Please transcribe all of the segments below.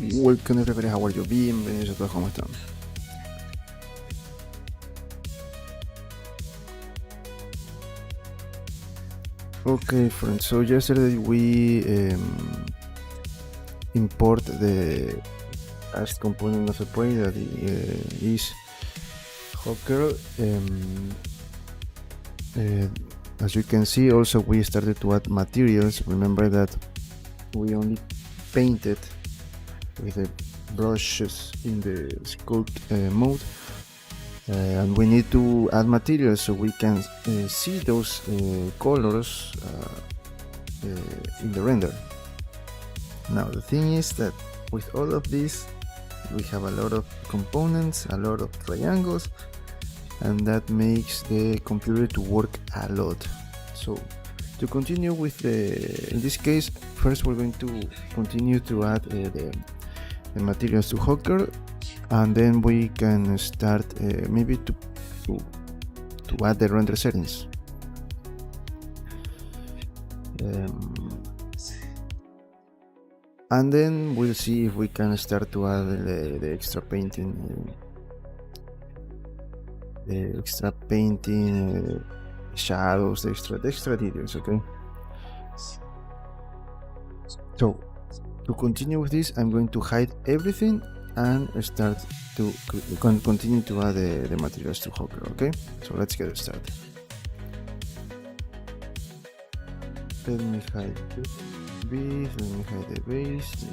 Welcome everybody, how are you? Bienvenidos a todos, ¿cómo están? Okay, friends, so yesterday we import the last component of the project that is Hawkgirl. As you can see, also we started to add materials. Remember that we only painted with the brushes in the sculpt mode, and we need to add materials so we can see those colors in the render. Now the thing is that with all of this we have a lot of components, a lot of triangles, and that makes the computer to work a lot. So to continue with in this case, first we're going to continue to add the materials to Hawkgirl, and then we can start maybe to add the render settings. And then we'll see if we can start to add the extra painting, shadows, the extra details. Okay, so to continue with this, I'm going to hide everything and start to continue to add the materials to Hawkgirl. Okay, so let's get started. Let me hide this, let me hide the base.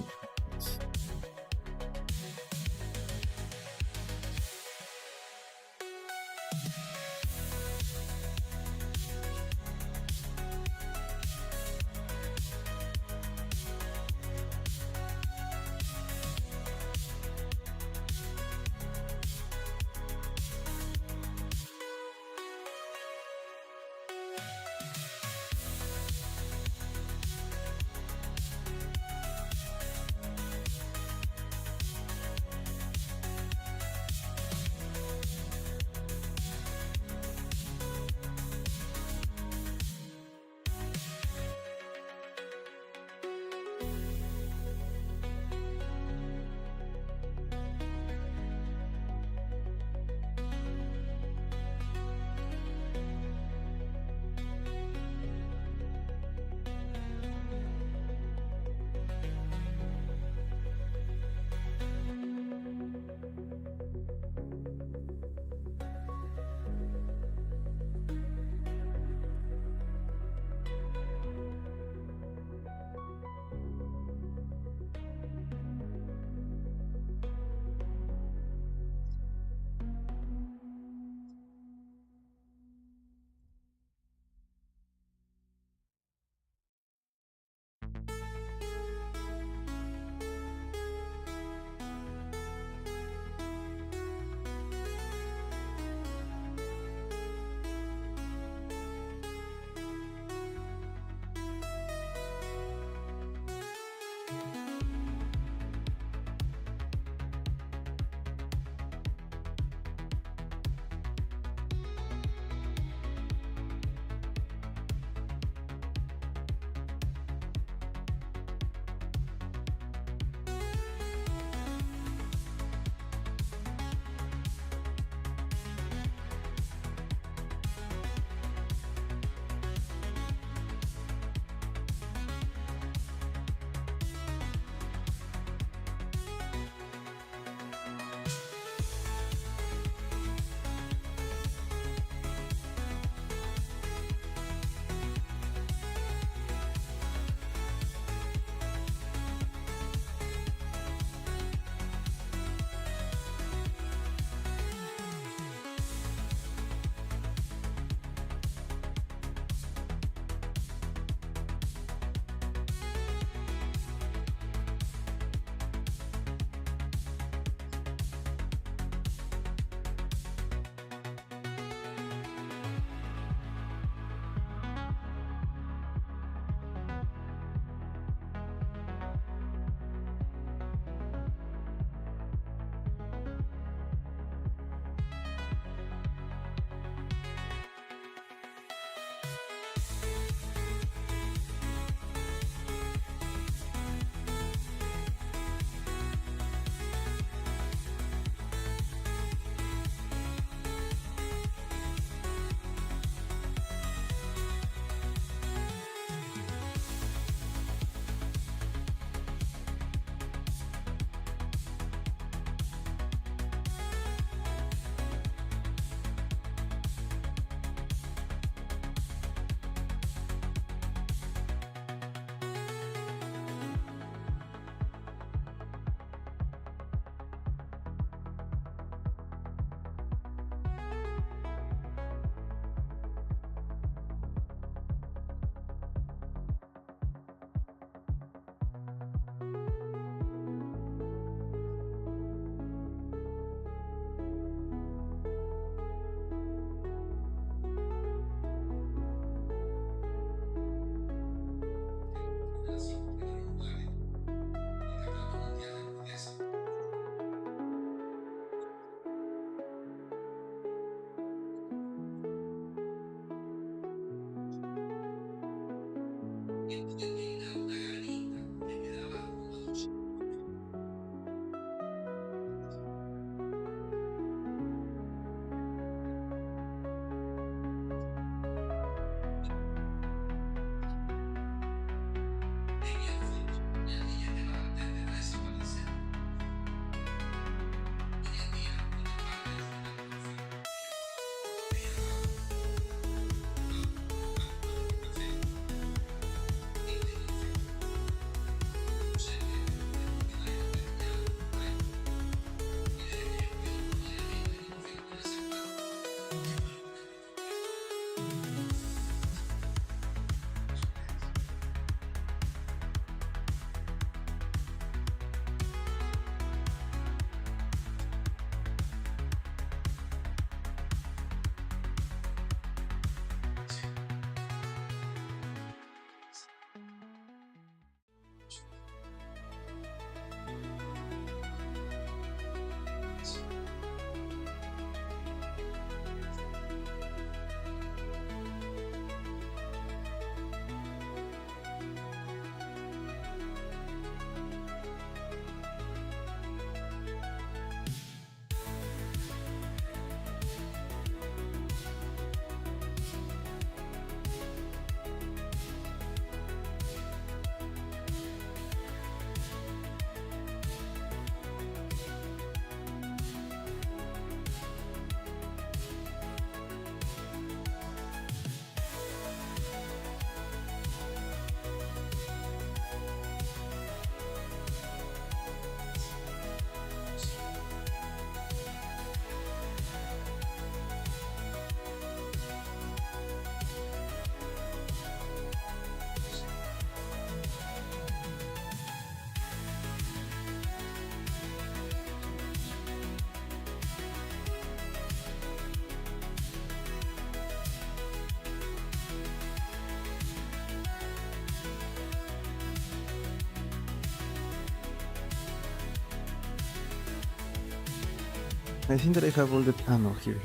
I think that I have all the... Ah, no, here.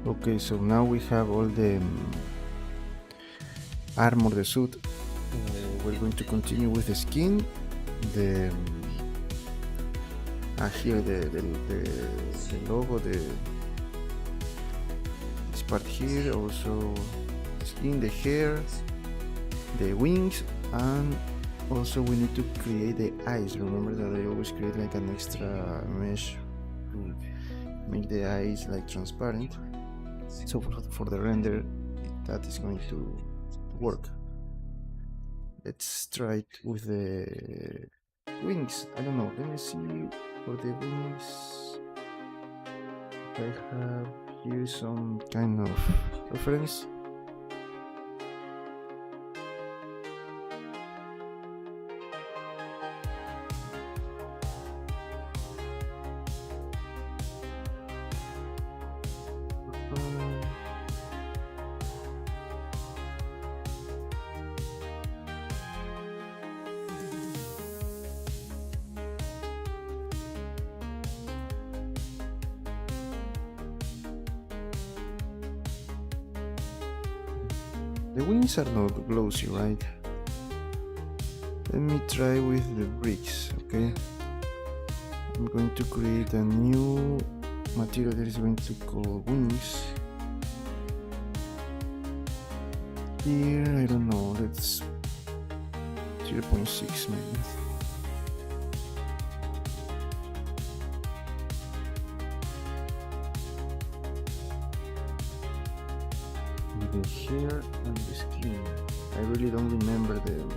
Okay, so now we have all the armor, the suit. We're going to continue with the skin, the here the logo, this part here, also the skin, the hair, the wings, and also we need to create the eyes. Remember that I always create like an extra mesh to make the eyes like transparent. So for the render, that is going to work. Let's try it with the wings. I don't know, let me see for the wings. I have here's some kind of reference. The wings are not glossy, right? Let me try with the bricks, okay? I'm going to create a new material that is going to call wings. Here, I don't know, let's 0.6 maybe. The hair and the skin. I really don't remember them.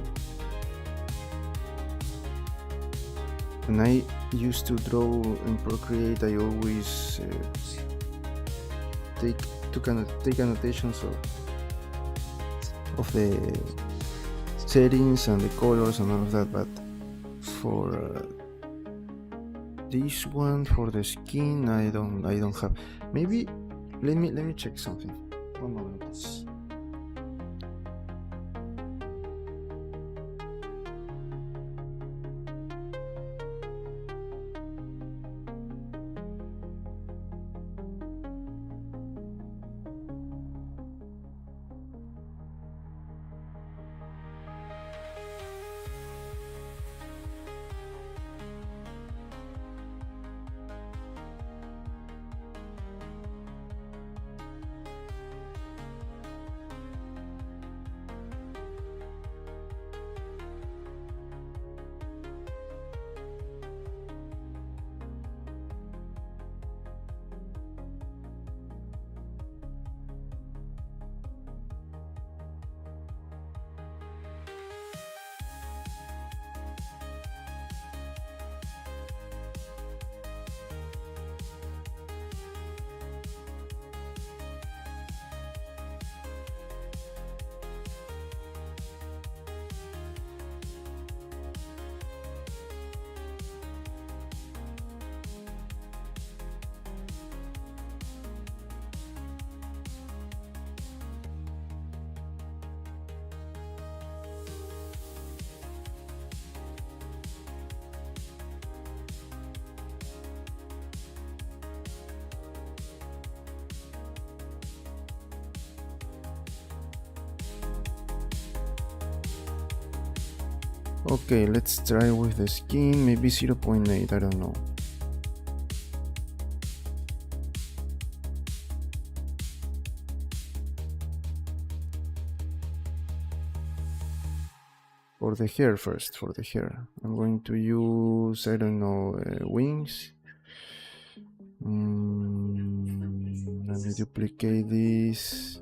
When I used to draw in Procreate, I always take annotations of the settings and the colors and all of that. But for this one, for the skin, I don't have. Maybe let me check something. One moment, please. Okay, let's try with the skin, maybe 0.8, I don't know. For the hair first, for the hair. I'm going to use, I don't know, wings. Let me duplicate this.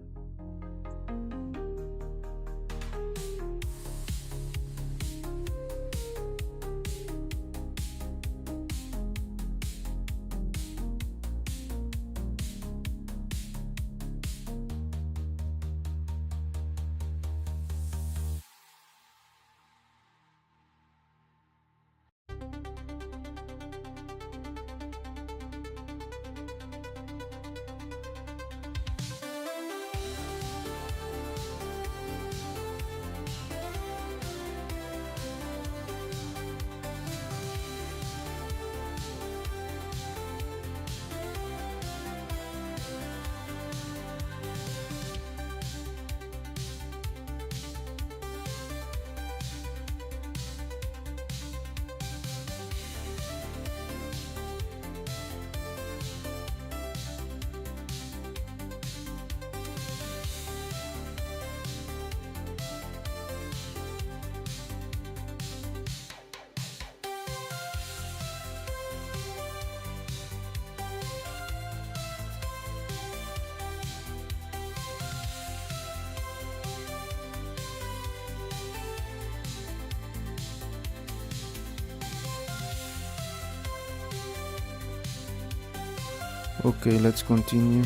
Okay, let's continue.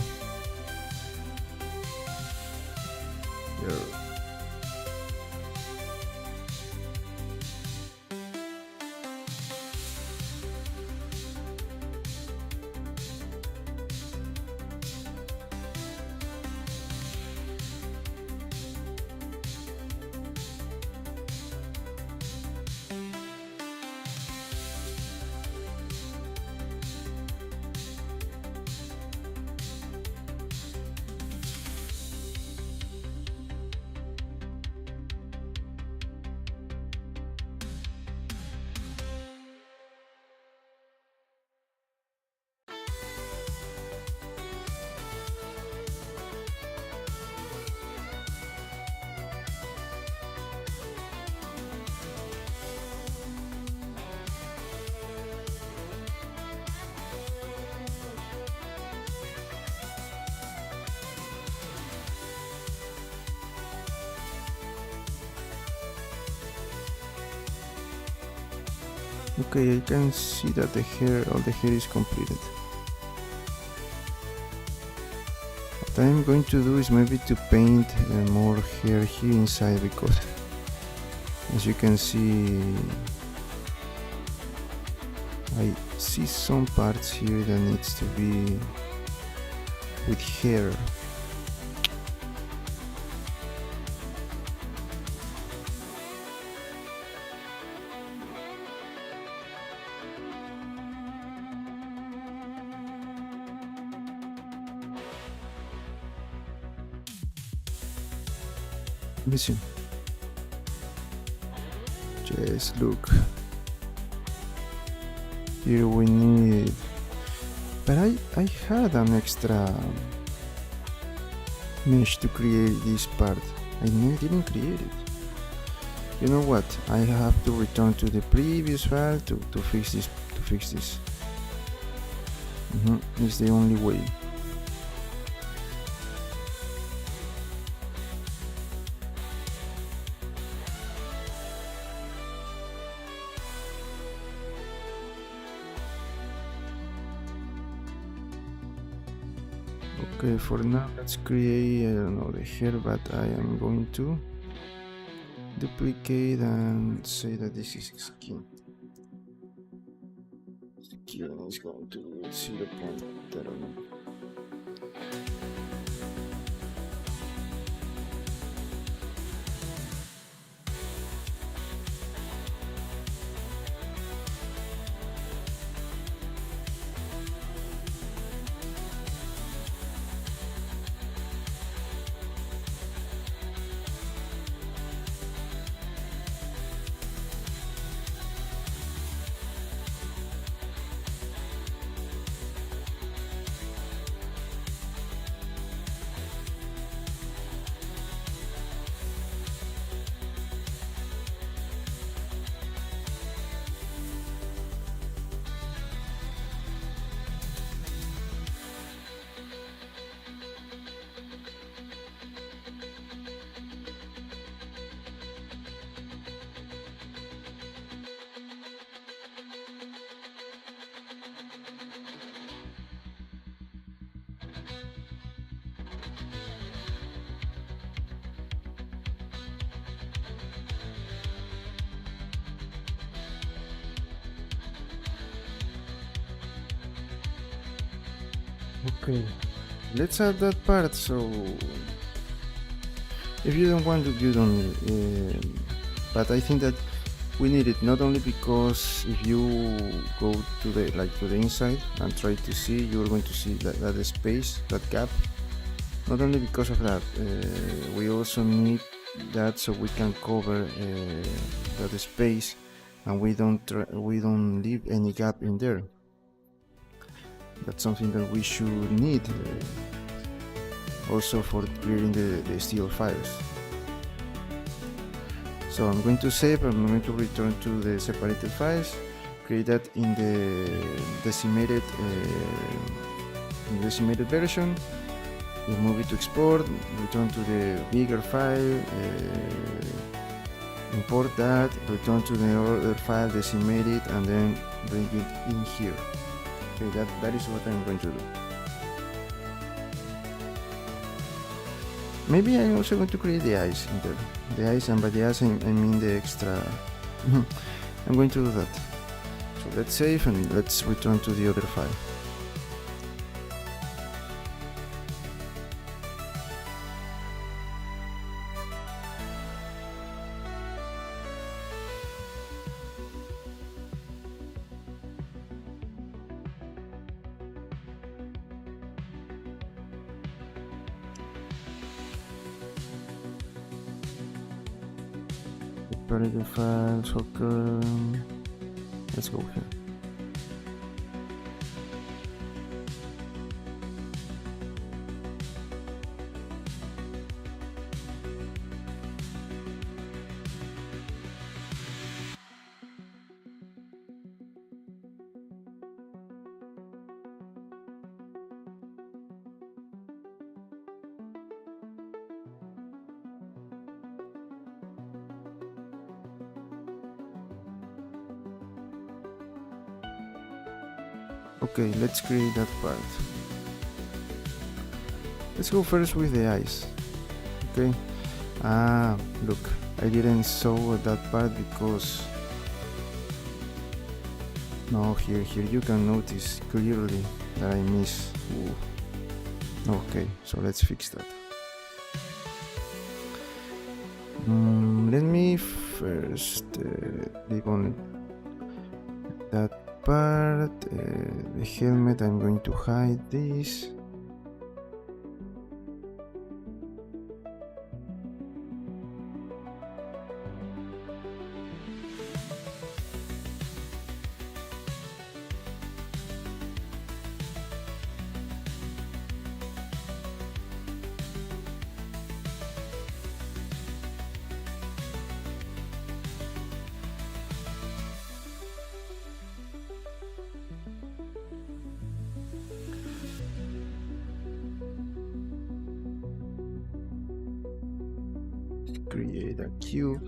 Okay, I can see that all the hair is completed. What I'm going to do is maybe to paint more hair here inside, because as you can see, I see some parts here that needs to be with hair. Listen. Just look. Here we need. But I had an extra mesh to create this part. I didn't create it. You know what? I have to return to the previous file to fix this. It's the only way. Okay, for now let's create, I don't know, the hair, but I am going to duplicate and say that this is skin. Skin is going to be 0. I don't know. Okay, let's add that part. So if you don't want to, you don't need it. But I think that we need it, not only because if you go to the inside and try to see, you're going to see that space, that gap. Not only because of that, we also need that so we can cover that space, and we don't leave any gap in there. That's something that we should need also for creating the steel files. So I'm going to save. I'm going to return to the separated files, create that in the decimated version, move it to export, return to the bigger file, import that, return to the other file, decimate it, and then bring it in here. Okay, that is what I'm going to do. Maybe I'm also going to create the eyes in there. The eyes, and by the eyes I mean the extra. I'm going to do that. So let's save and let's return to the other file. Separated files, Hawkgirl. Let's go here. Okay, let's create that part. Let's go first with the eyes. Okay. Look, I didn't sew that part because no, here you can notice clearly that I miss. Ooh. Okay, so let's fix that. Let me first leave on that part. The helmet, I'm going to hide this. Create a cube.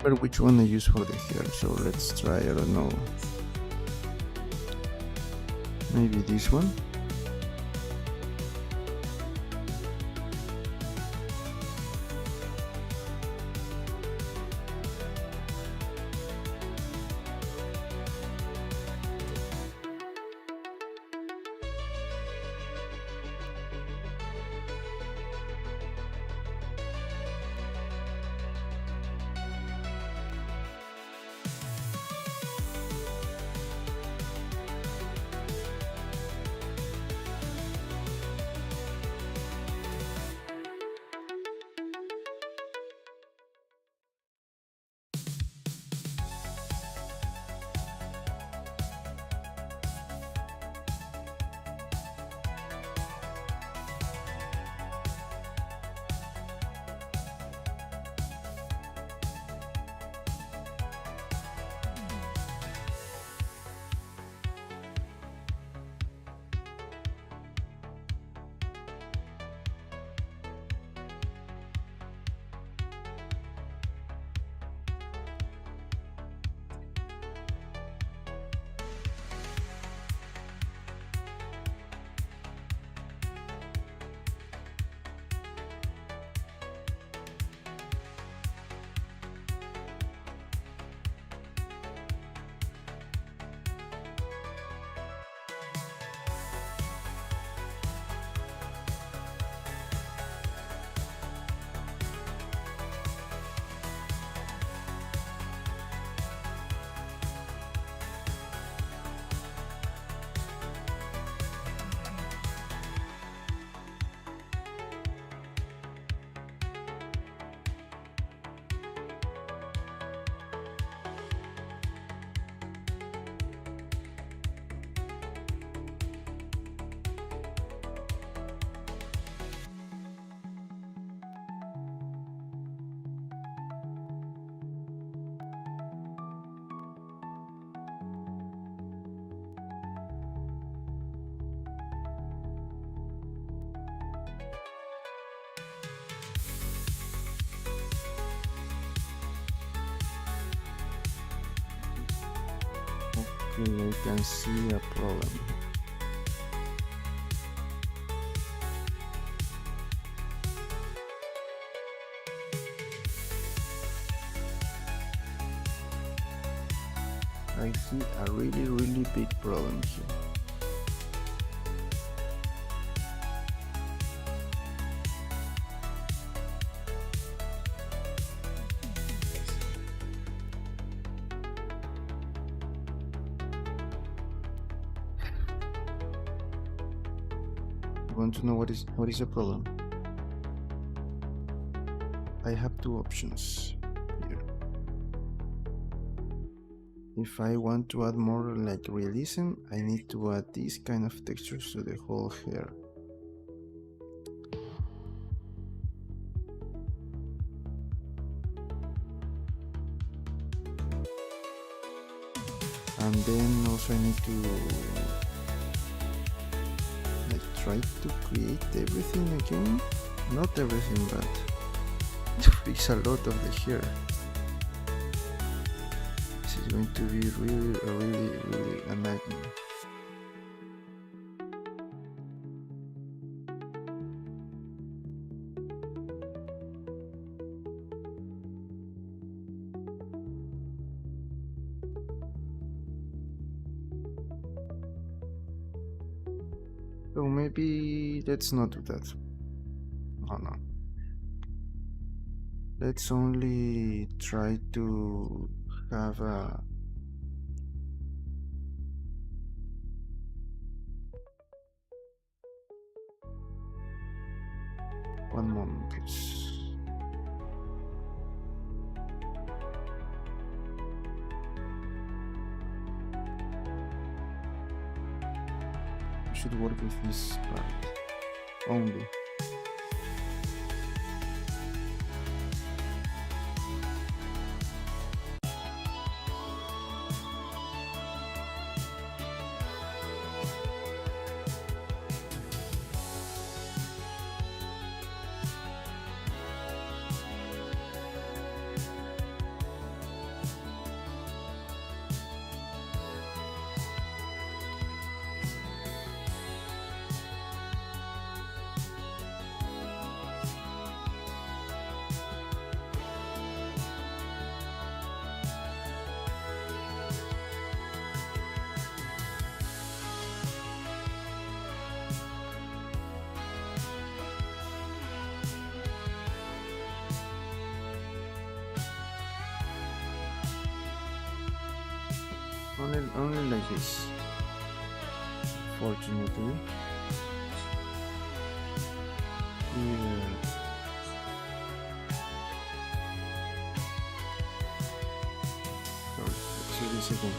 remember which one I use for the hair, so let's try, I don't know, maybe this one. Okay, I can see a problem. I see a really big problem here. Want to know what is the problem? I have two options here. If I want to add more like realism, I need to add these kind of textures to the whole hair. And then also I need to try to create everything again, not everything, but to fix a lot of the hair. This is going to be really a nightmare. So maybe let's not do that. No. Let's only try to have a one moment, please. Should work with this part only. Only like this. Fortunately. Yeah. Sorry, let's see this again.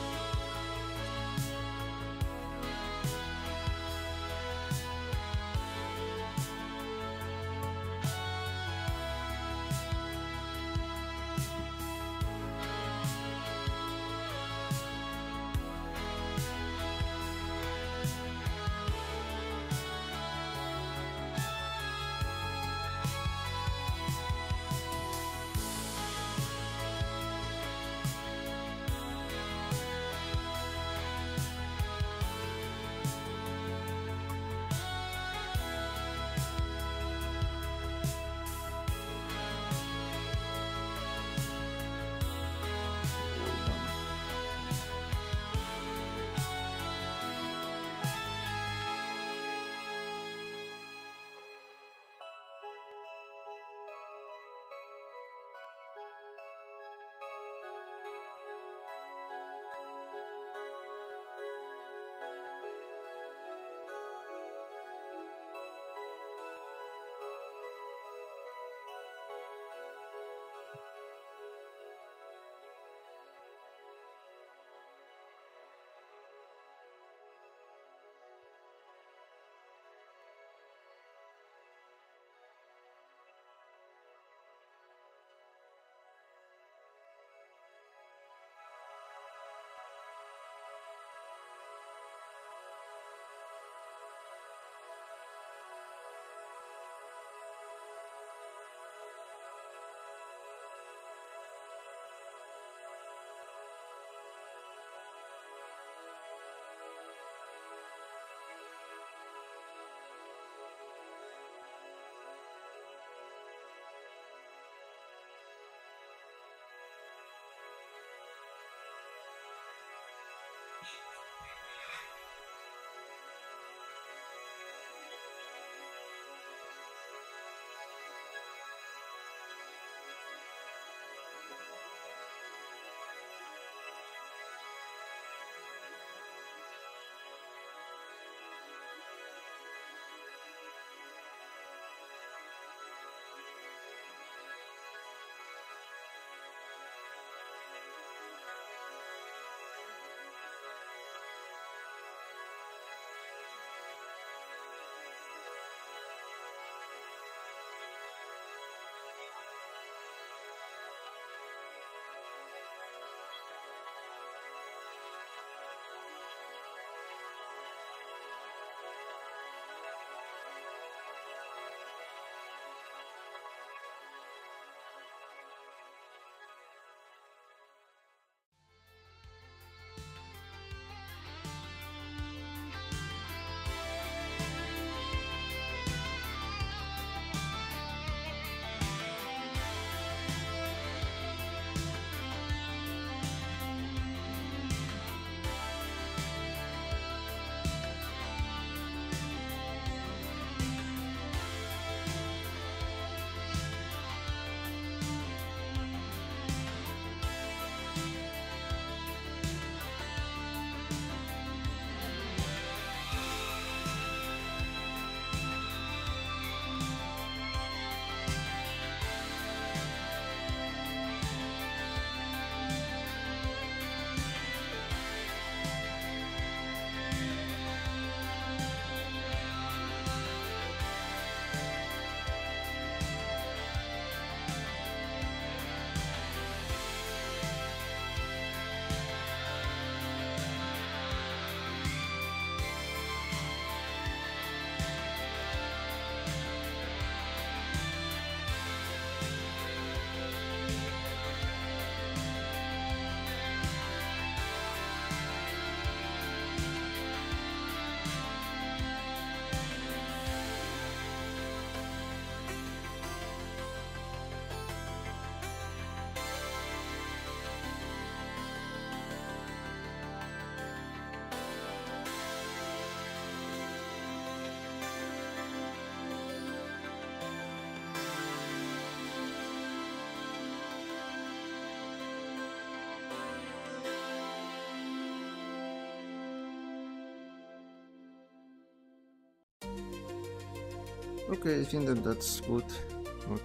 Okay, I think that that's good.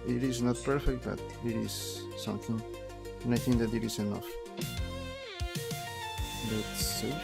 It is not perfect, but it is something, and I think that it is enough. Let's save.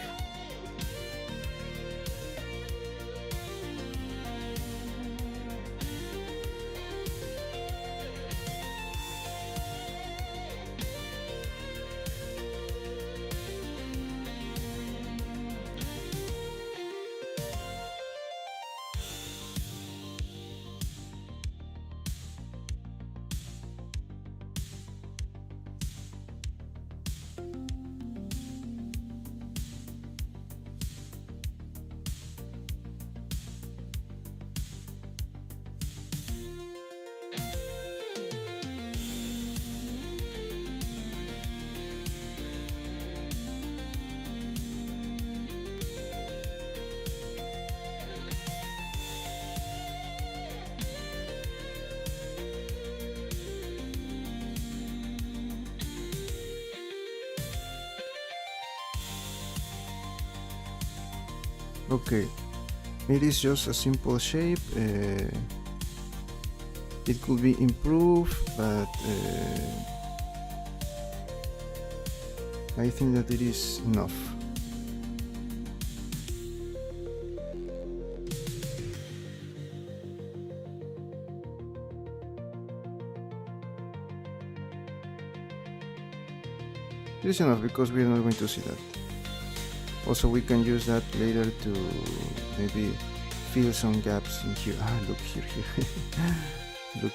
Okay, it is just a simple shape. It could be improved, but I think that it is enough. It is enough because we are not going to see that. Also, we can use that later to maybe fill some gaps in here. Ah, look here. Look.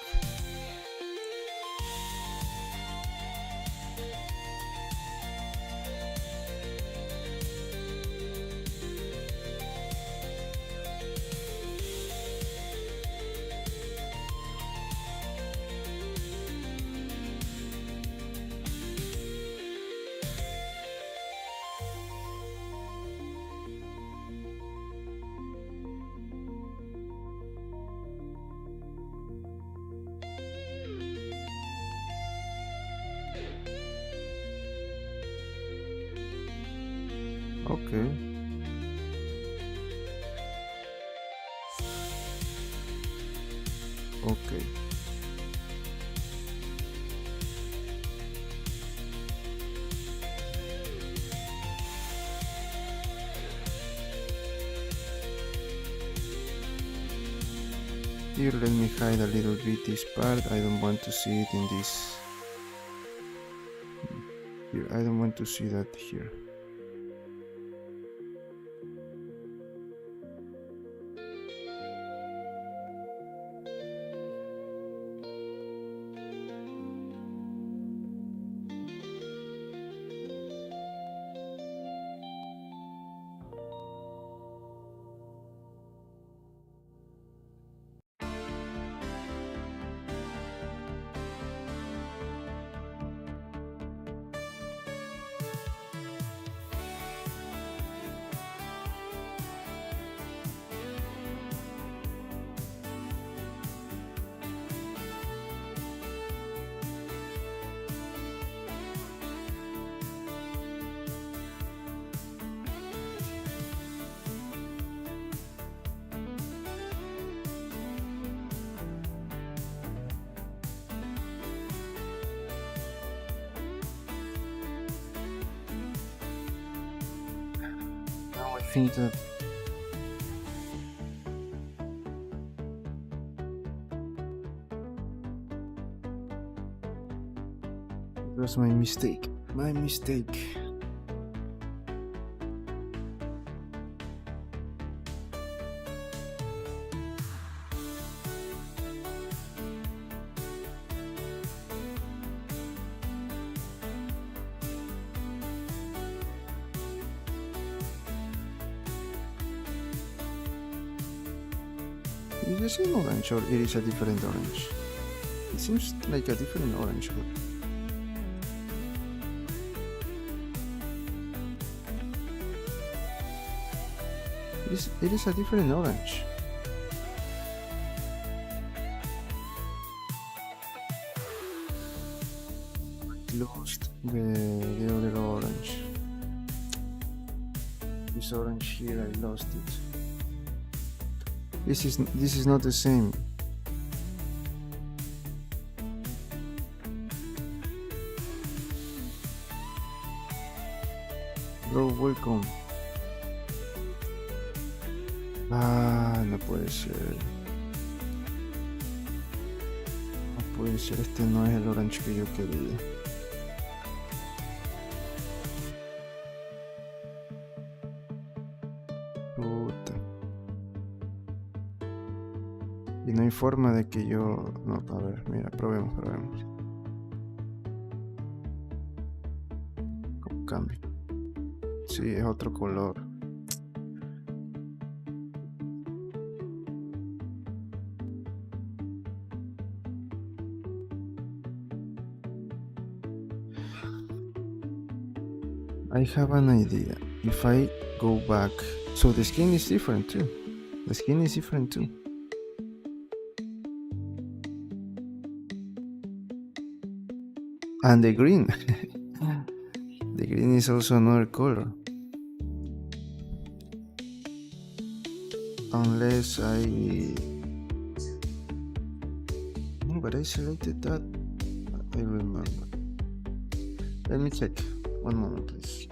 Okay. Okay. Here, let me hide a little bit this part. I don't want to see it in this. Here, I don't want to see that here. Now I think that it was my mistake. My mistake. Is the same orange or it is a different orange? It seems like a different orange. It is a different orange. I lost the other orange. This orange here, I lost it. This is not the same. Hello, welcome. Ah, no puede ser. No puede ser, este no es el orange que yo quería. Puta. Y no hay forma de que yo... No, a ver, mira, probemos. ¿Cómo cambia? Sí, es otro color. I have an idea. If I go back... So the skin is different too. And the green. The green is also another color. Unless I... No, but I selected that. I remember. Let me check. One moment, please.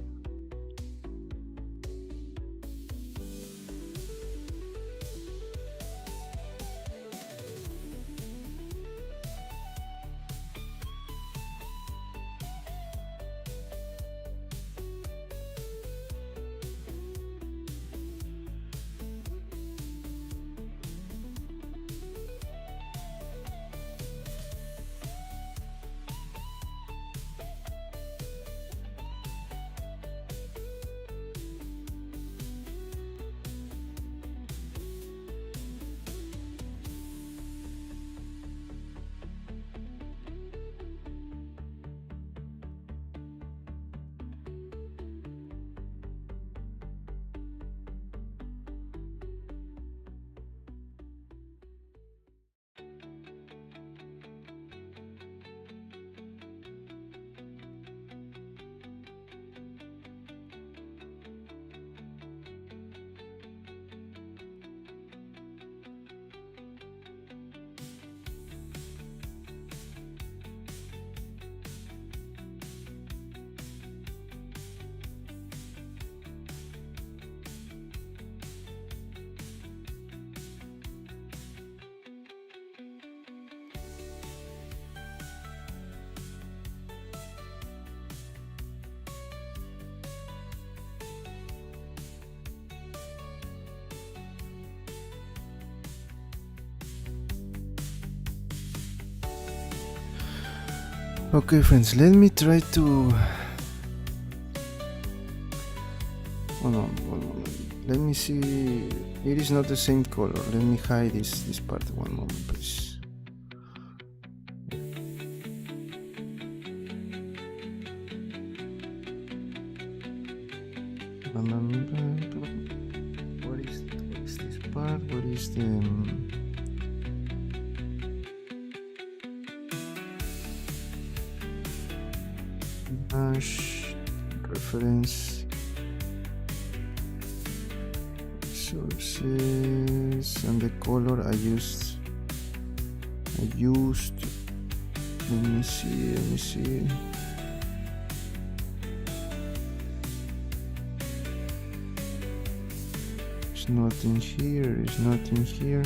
Okay, friends, let me try to... Hold on. Let me see... It is not the same color. Let me hide this part. One moment, please. What is this part? What is the... reference sources and the color I used let me see it's nothing here.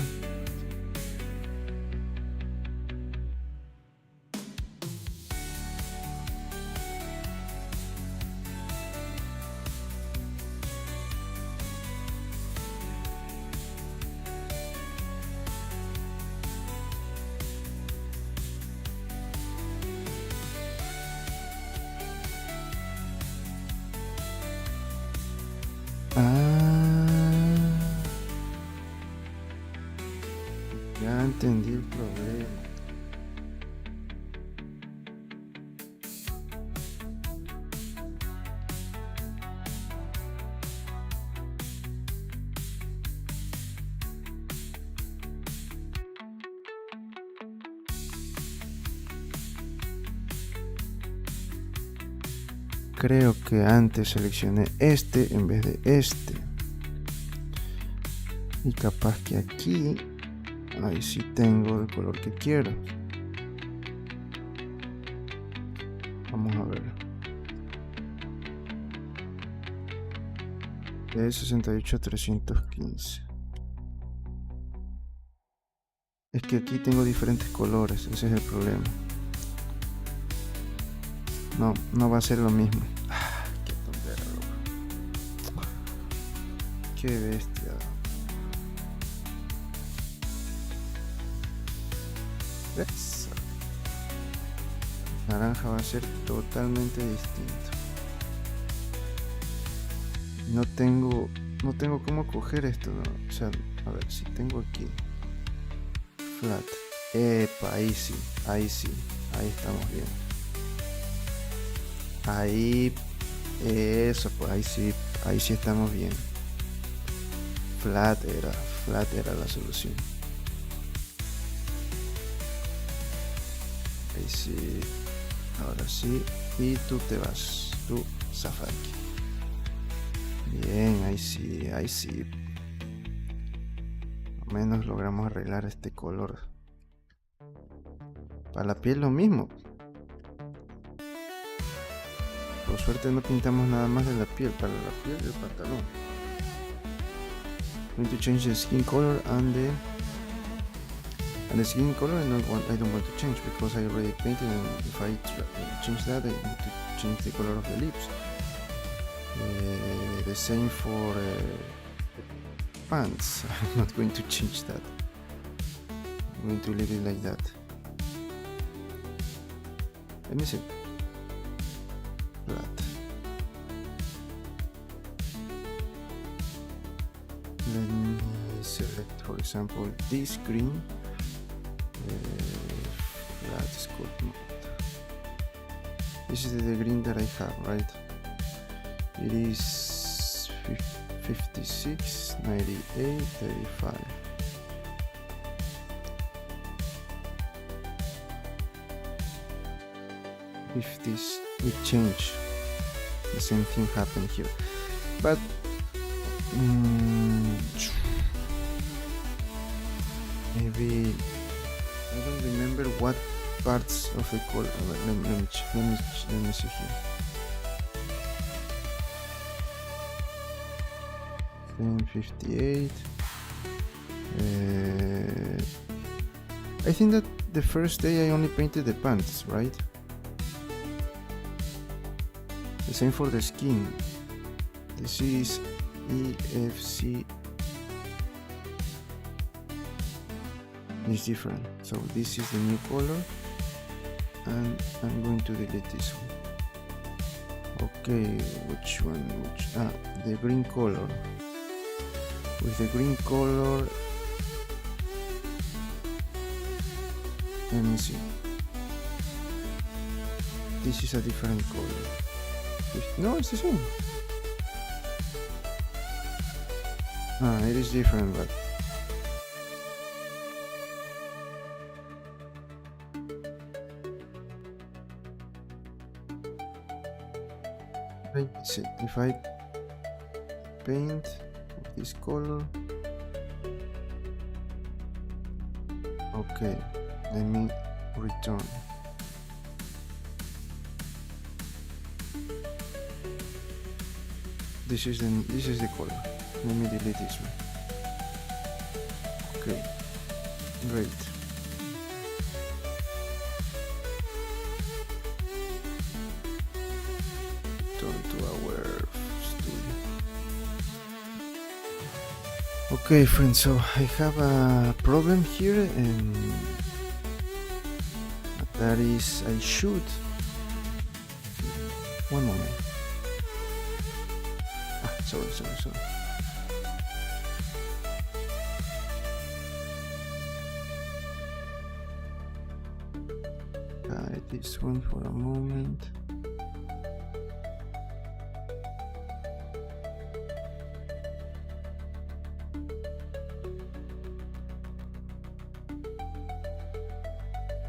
Ya entendí el problema. Creo que antes seleccioné este en vez de este. Y capaz que aquí, ahí sí tengo el color que quiero. Vamos a ver. de 68 a 315. Es que aquí tengo diferentes colores, ese es el problema. No va a ser lo mismo. Qué tontera, loco. Qué bestia. Eso. Naranja va a ser totalmente distinto. No tengo cómo coger esto, ¿no? O sea, a ver, si tengo aquí flat. Epa, ahí sí, ahí estamos bien. Ahí, eso, pues ahí sí estamos bien. Flat era la solución. Ahí sí, ahora sí, y tú te vas, tú zafa aquí. Bien, ahí sí. Al menos logramos arreglar este color. Para la piel lo mismo. Por suerte no pintamos nada más de la piel. Para la piel del pantalón. I'm going to change the skin color and the skin color I don't want to change because I already painted, and if I change that I need to change the color of the lips. The same for pants. I'm not going to change that. I'm going to leave it like that. Let me see. Flat. Let me select, for example, this green. Flat sculpt mode. This is the green that I have, right? It is 56, 98, 35. If this would change, the same thing happened here. But maybe I don't remember what parts of the color. Let me see here. 58. I think that the first day I only painted the pants, right? The same for the skin. This is EFC. It's different. So this is the new color, and I'm going to delete this one. Okay, which one? The green color. With the green color, let me see. This is a different color. No, it's the same. It is different, but let's see. If I paint with this color, okay, let me return. This is the color. Let me delete this one. Okay, great. Turn to our studio. Okay, friends, so I have a problem here, and that is I should. One moment. Sorry. Hide this one for a moment.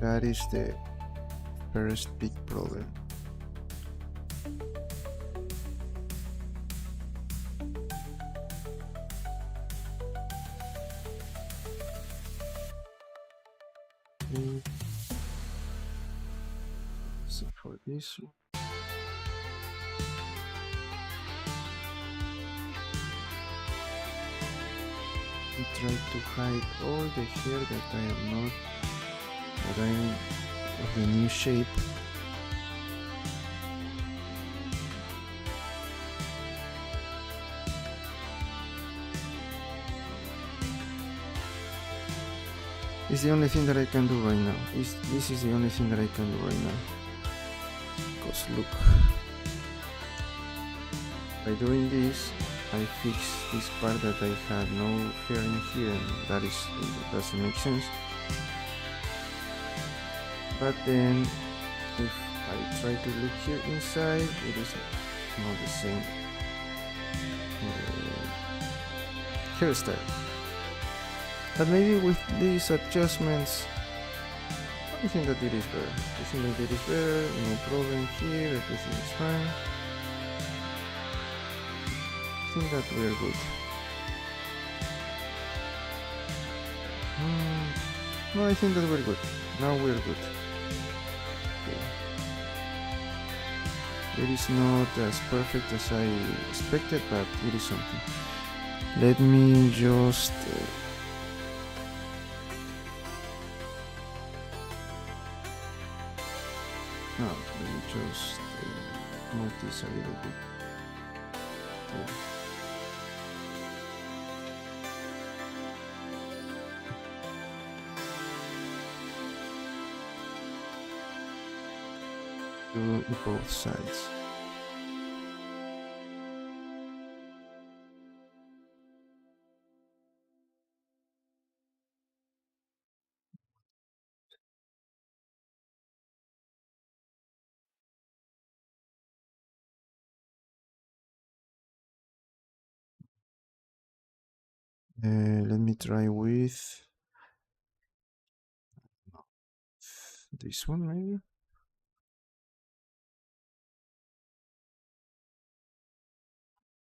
That is the first big problem. So for this one, me try to hide all the hair that I am not, that I'm of the new shape. It's the only thing that I can do right now. This is the only thing that I can do right now. Because look, by doing this, I fix this part that I had no hair in here, and that doesn't make sense. But then, if I try to look here inside, it is not the same hairstyle. But maybe with these adjustments, I think that it is better. I think that it is better, no problem here, everything is fine. I think that we are good. No, I think that we're good. Now we're good. Okay. It is not as perfect as I expected, but it is something. Let me just let me just move this a little bit. Okay. Do both sides. Let me try with this one maybe.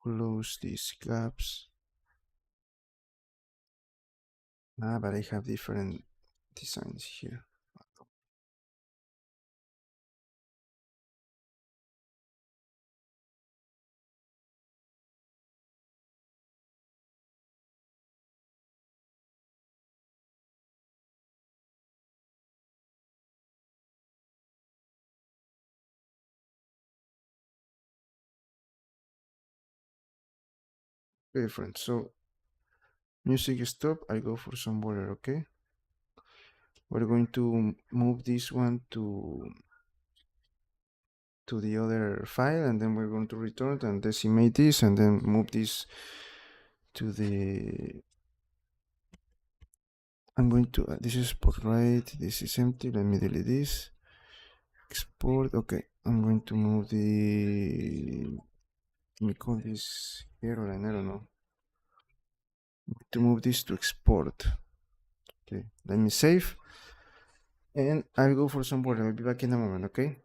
Close these gaps. But I have different designs here. Different. So music stop, I go for some water, okay? We're going to move this one to the other file, and then we're going to return and decimate this, and then move this to the I'm going to this is spotlight, this is empty, let me delete this, export. Okay, I'm going to move let me call this airline, I don't know, to move this to export. Okay, let me save, and I'll go for some water. I'll be back in a moment. Okay.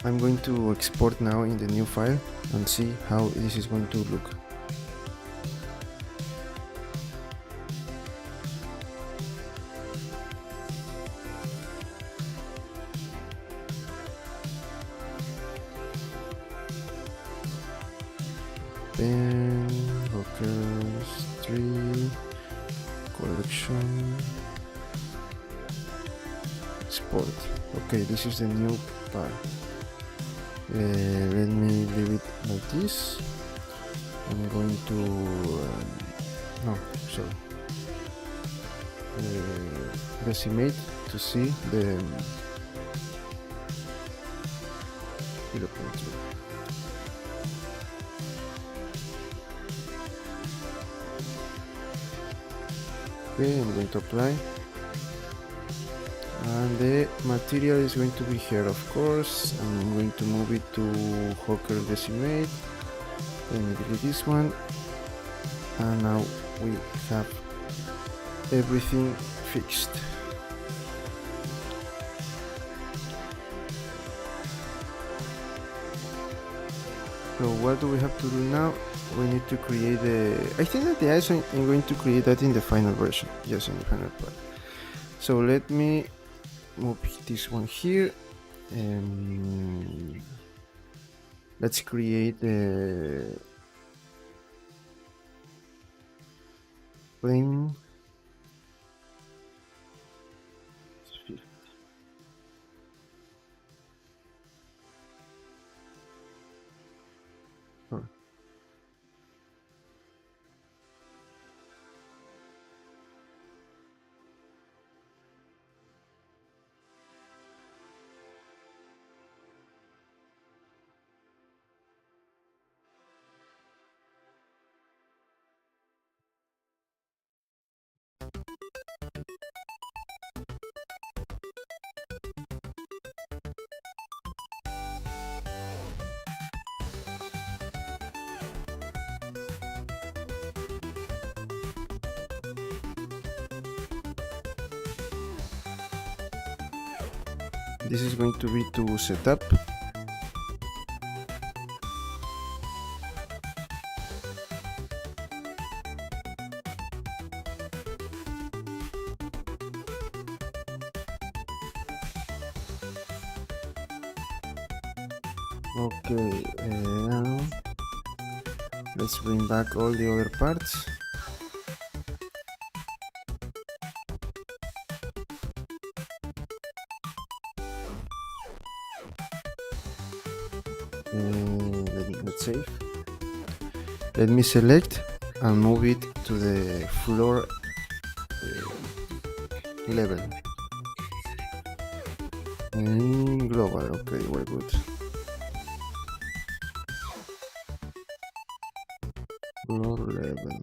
I'm going to export now in the new file and see how this is going to look. Then Hawkgirl's 3 collection export. Okay, this is the new part. Let me leave it like this. I'm going to no, sorry, decimate to see the 0.3. Okay, I'm going to apply, and the material is going to be here, of course. I'm going to move it to Hawkgirl decimate. Let me delete this one, and now we have everything fixed. So what do we have to do now? We need to create the... I think that the eyes I'm going to create that in the final version. Yes, in the final part. So let me move this one here. Let's create the plane. Oh. This is going to be to set up. Okay, let's bring back all the other parts. Let's save. Let me select and move it to the floor level. And global, okay, we're good. Floor level.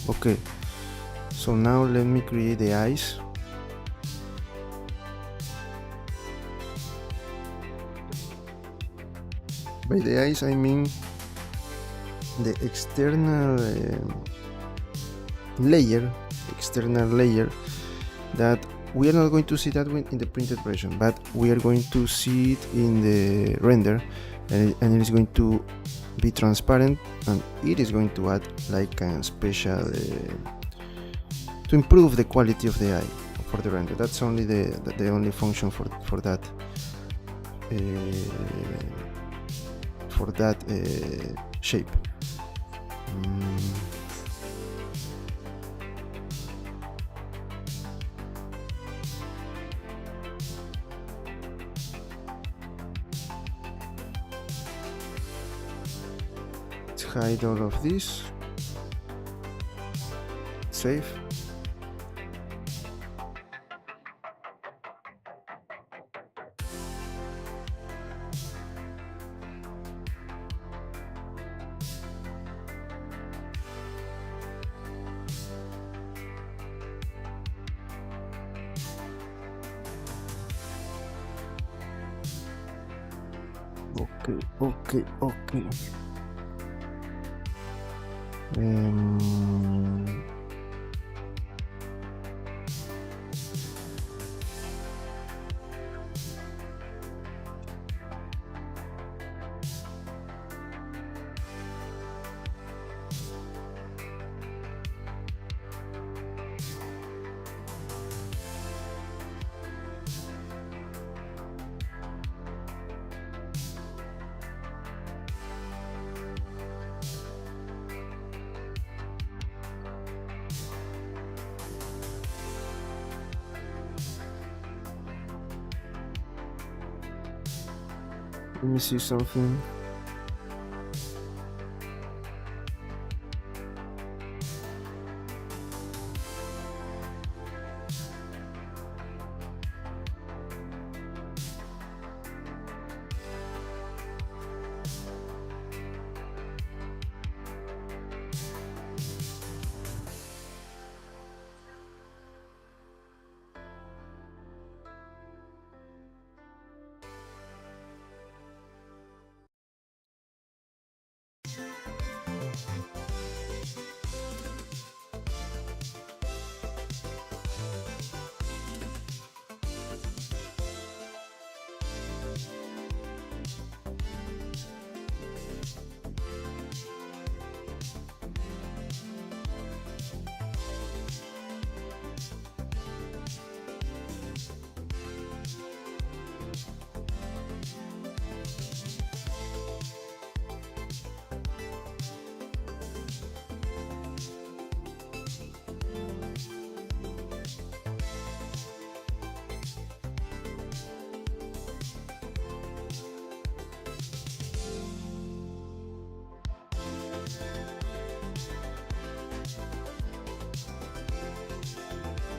Okay, so now let me create the eyes. By the eyes I mean the external layer that we are not going to see that in the printed version, but we are going to see it in the render, and it is going to be transparent, and it is going to add like a special to improve the quality of the eye for the render. That's only the only function for that shape. Let's hide all of this. Save. Okay. Let me see something.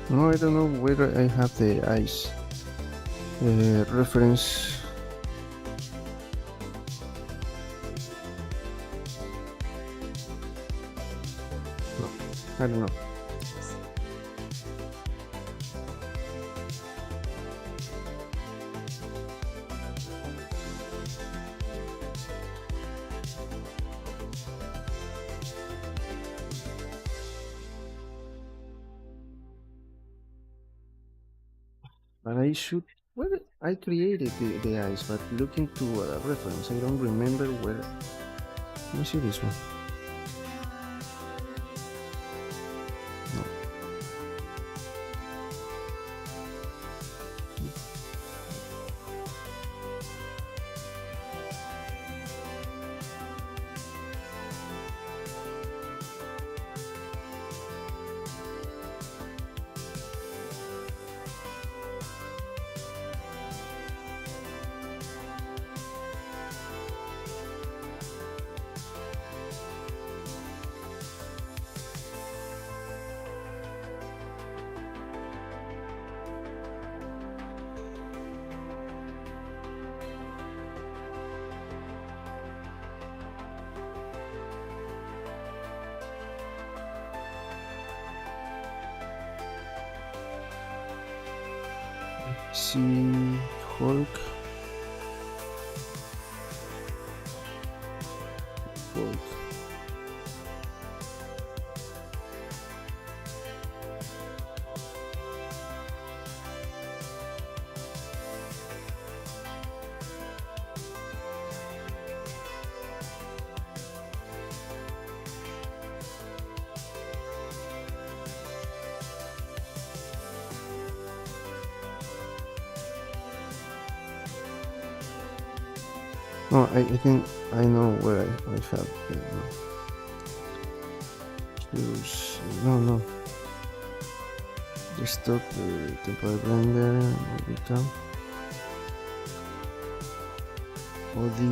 No, I don't know whether I have the eyes reference. No, I don't know. But I should. Well, I created the eyes, but looking to a reference, I don't remember where. Let me see this one. No. see Hulk. Hulk. Oh, I think I know where I have choose. No. Desktop, temporary blender, ahorita. O the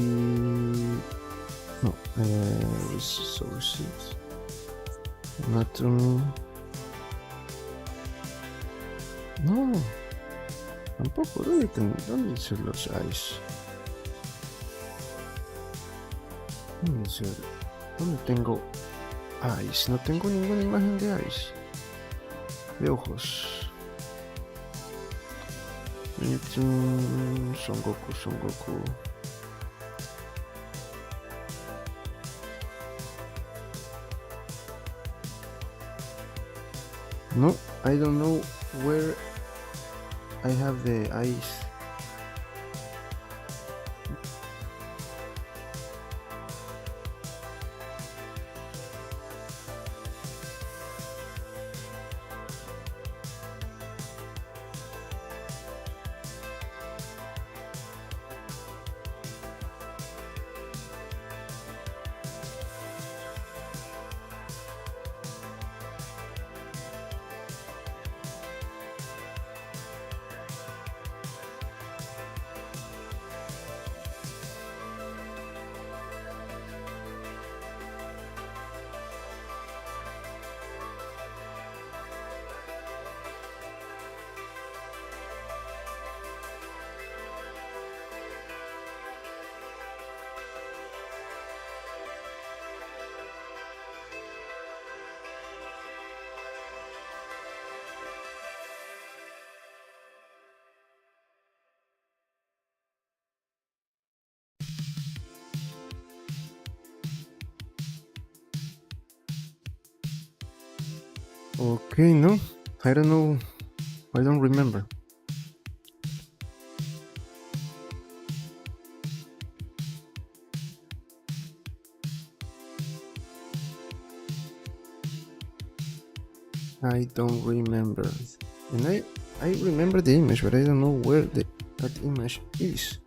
no, resources, anatomy. No, tampoco. ¿Dónde dice los eyes? ¿Dónde tengo eyes? No tengo ninguna imagen de eyes. De ojos. Son Goku. No, I don't know where I have the eyes. Okay, no, I don't know. I don't remember. I don't remember. And I remember the image, but I don't know where that image is.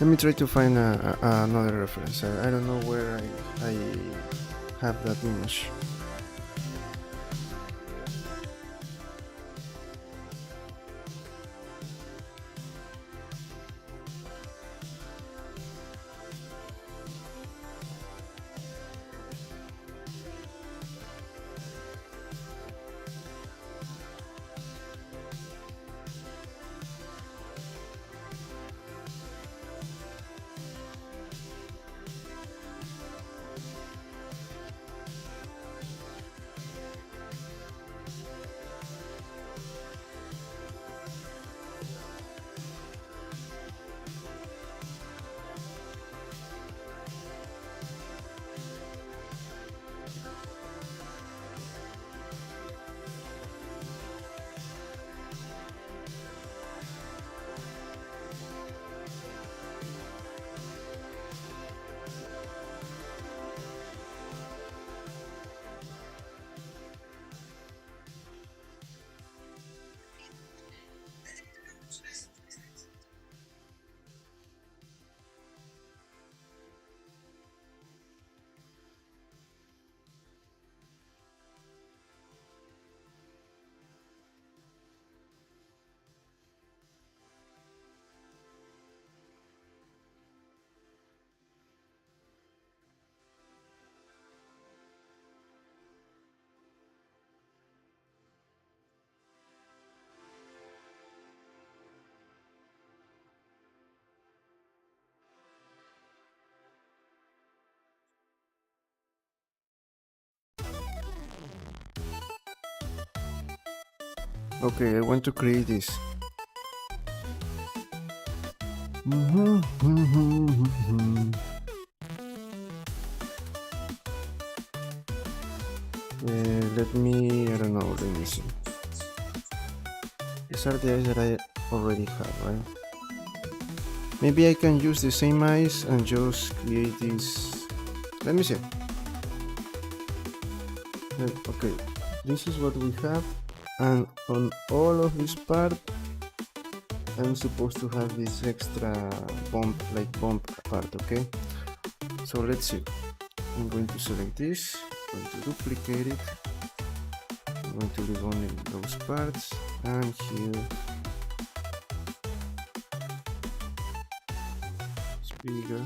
Let me try to find another reference. I don't know where I have that image. Okay, I want to create this. Let me, I don't know, let me see. These are the eyes that I already have, right? Maybe I can use the same eyes and just create this. Let me see. Okay, this is what we have, and on all of this part I'm supposed to have this extra bump part. Okay, so let's see. I'm going to select this, I'm going to duplicate it, I'm going to leave only those parts, and here it's bigger.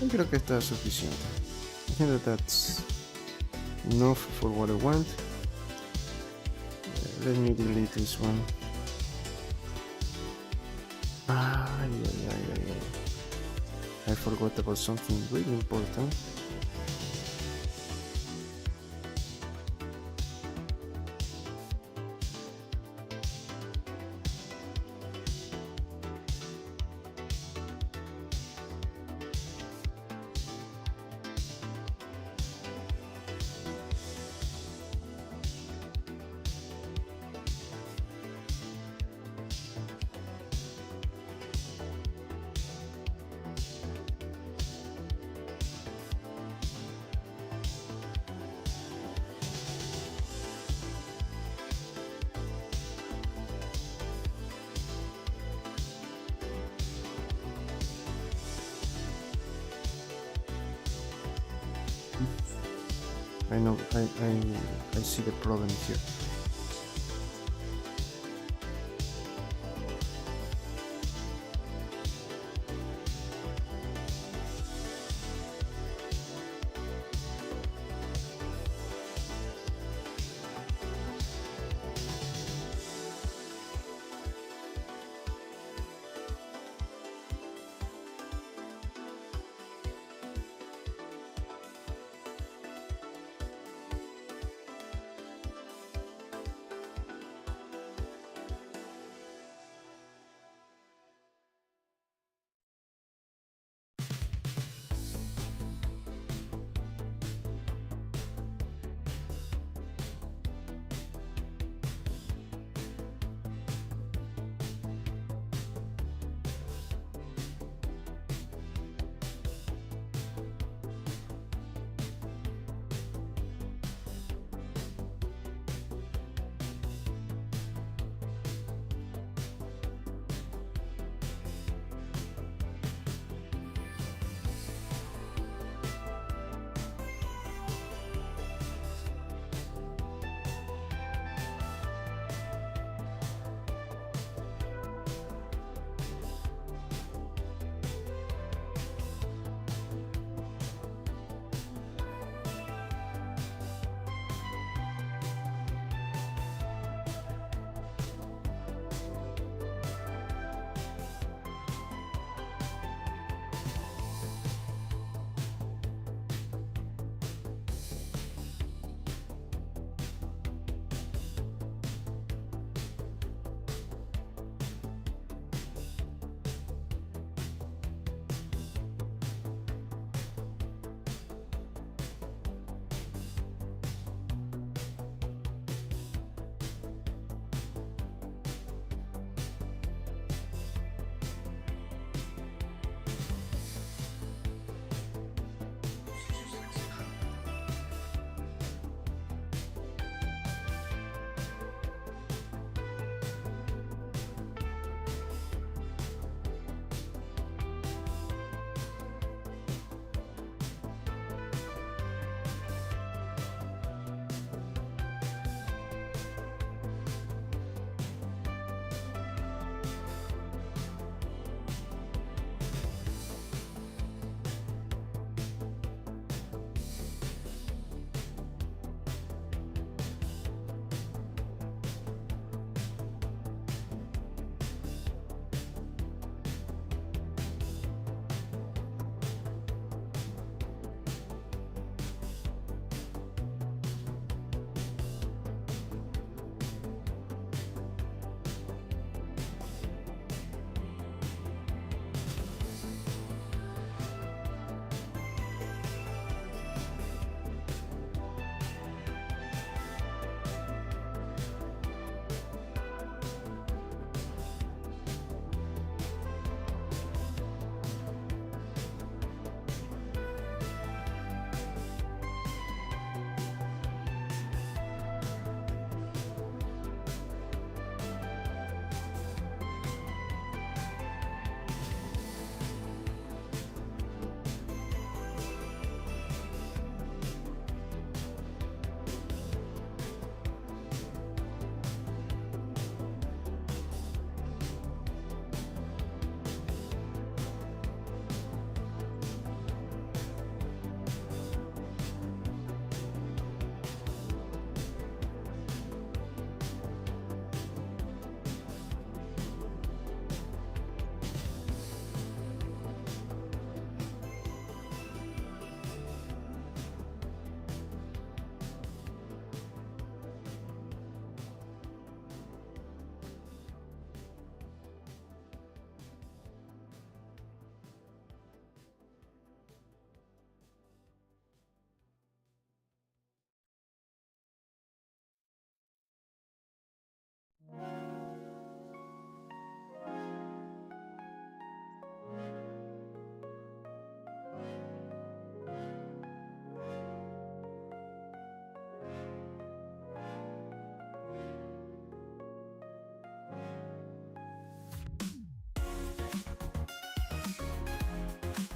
Yo creo que está suficiente. I think that that's enough for what I want. Let me delete this one. I forgot about something really important. I know, I see the problem here.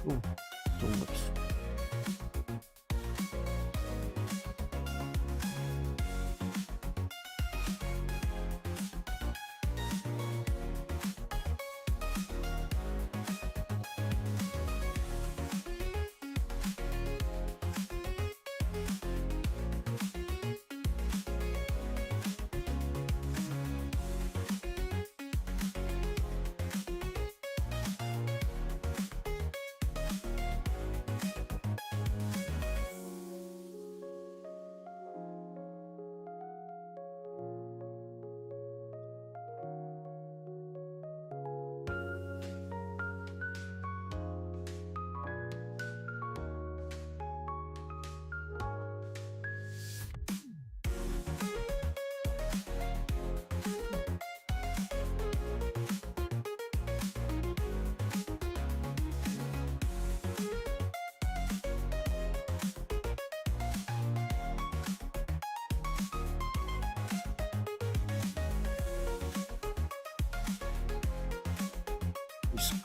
Oh, too much.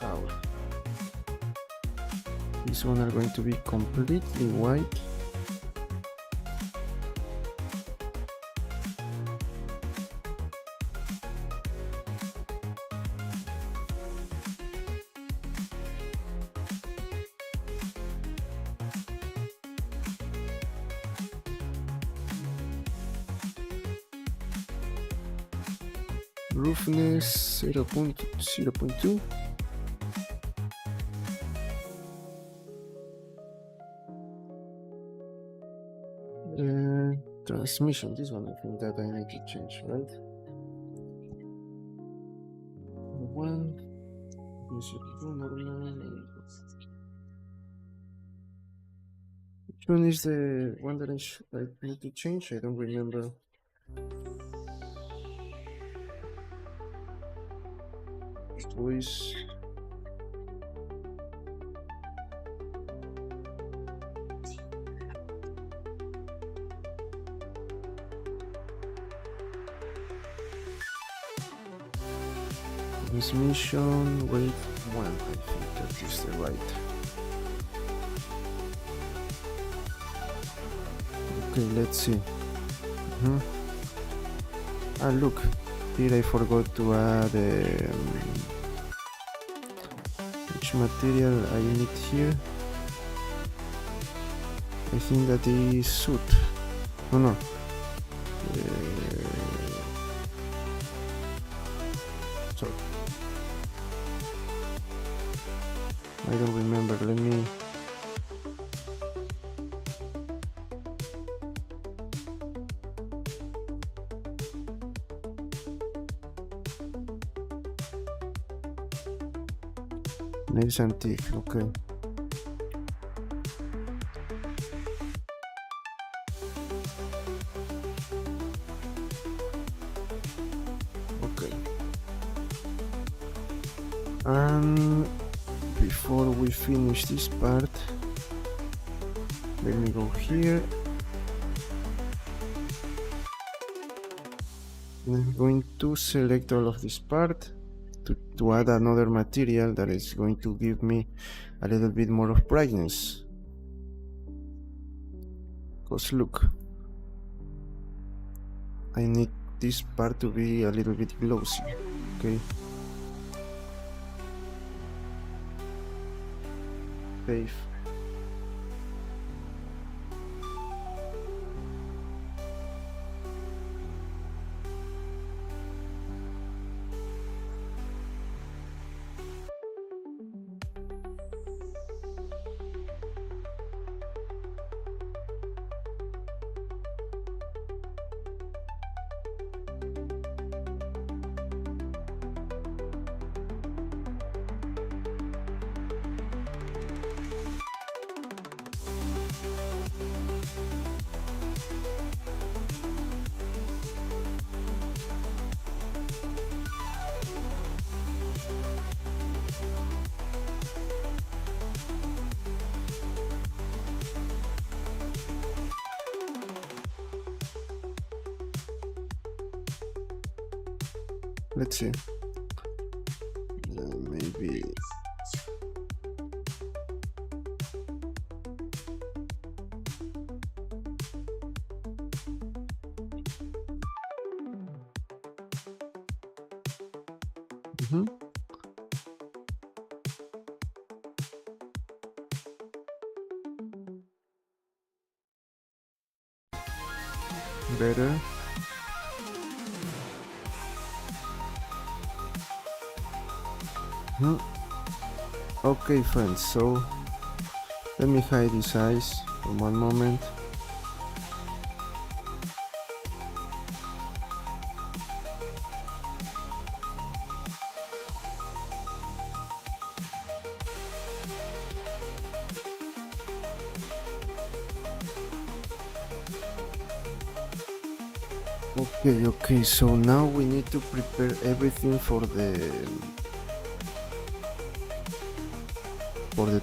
Out. This one are going to be completely white. Roughness 0.2. Transmission, this one I think that I need to change, right? One, normal. Which one is the one that I need to change? I don't remember. Voice. Transmission, wave 1, I think that is the right. Okay, let's see. Ah, look, here I forgot to add which material I need here. I think that is soot. No. Sorry. I don't remember, let me... Nails antique, okay. Okay. And before we finish this part, let me go here. I'm going to select all of this part to add another material that is going to give me a little bit more of brightness. Because look, I need this part to be a little bit glossy, okay? Save. Let's see. Maybe Mm-hmm. Better. Mm-hmm. Okay, friends, so let me hide these eyes for one moment. Okay, so now we need to prepare everything for the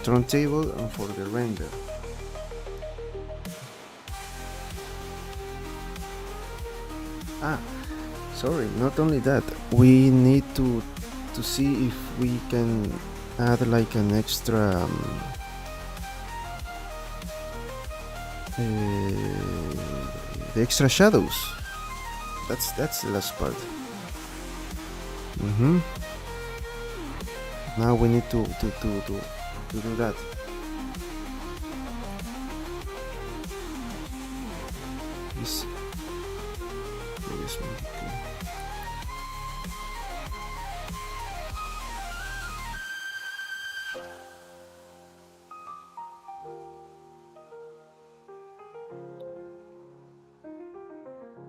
turntable and for the render. Sorry, not only that, we need to see if we can add like an extra the extra shadows. That's the last part. Mm-hmm. Now we need to do that. This one. Okay.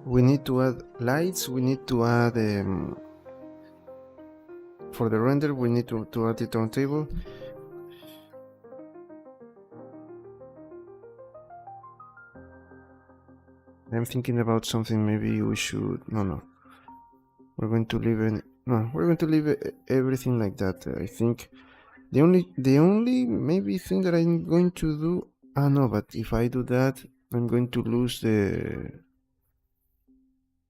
We need to add lights. We need to add for the render. We need to add the turntable. I'm thinking about something. Maybe we should. No. We're going to leave it. No, we're going to leave everything like that. I think the only maybe thing that I'm going to do. No, but if I do that, I'm going to lose the.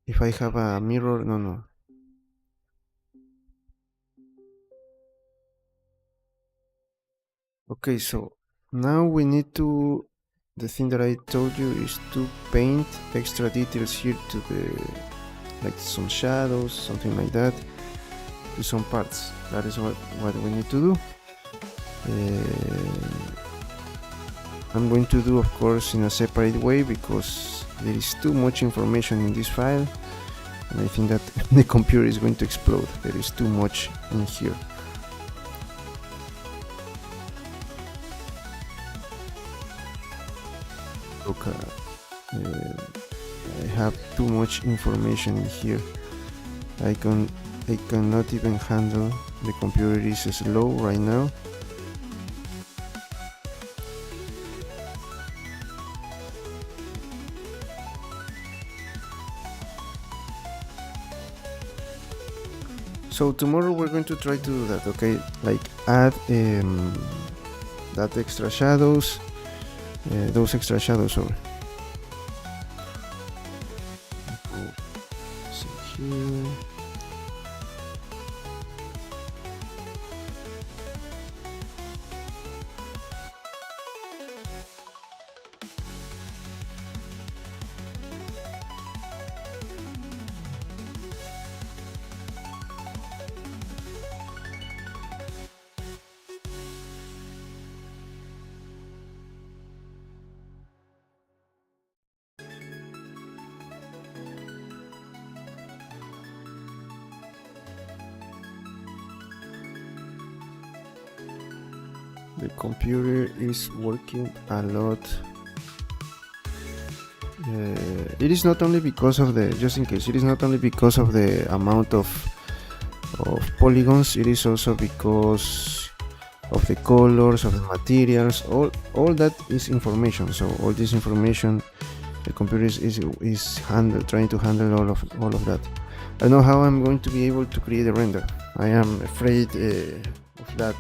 If I have a mirror, no. Okay, so now we need to. The thing that I told you is to paint extra details here to the, like some shadows, something like that, to some parts. That is what we need to do. I'm going to do, of course, in a separate way because there is too much information in this file, and I think that the computer is going to explode. There is too much in here. Look, I have too much information in here. I cannot even handle. The computer is slow right now. So tomorrow we're going to try to do that, okay? Like add that extra shadows, those extra shadows. Over. So here. The computer is working a lot. It is not only because of the, just in case, it is not only because of the amount of polygons, it is also because of the colors, of the materials, all that is information. So all this information, the computer is trying to handle all of that. I don't know how I'm going to be able to create a render. I am afraid of that.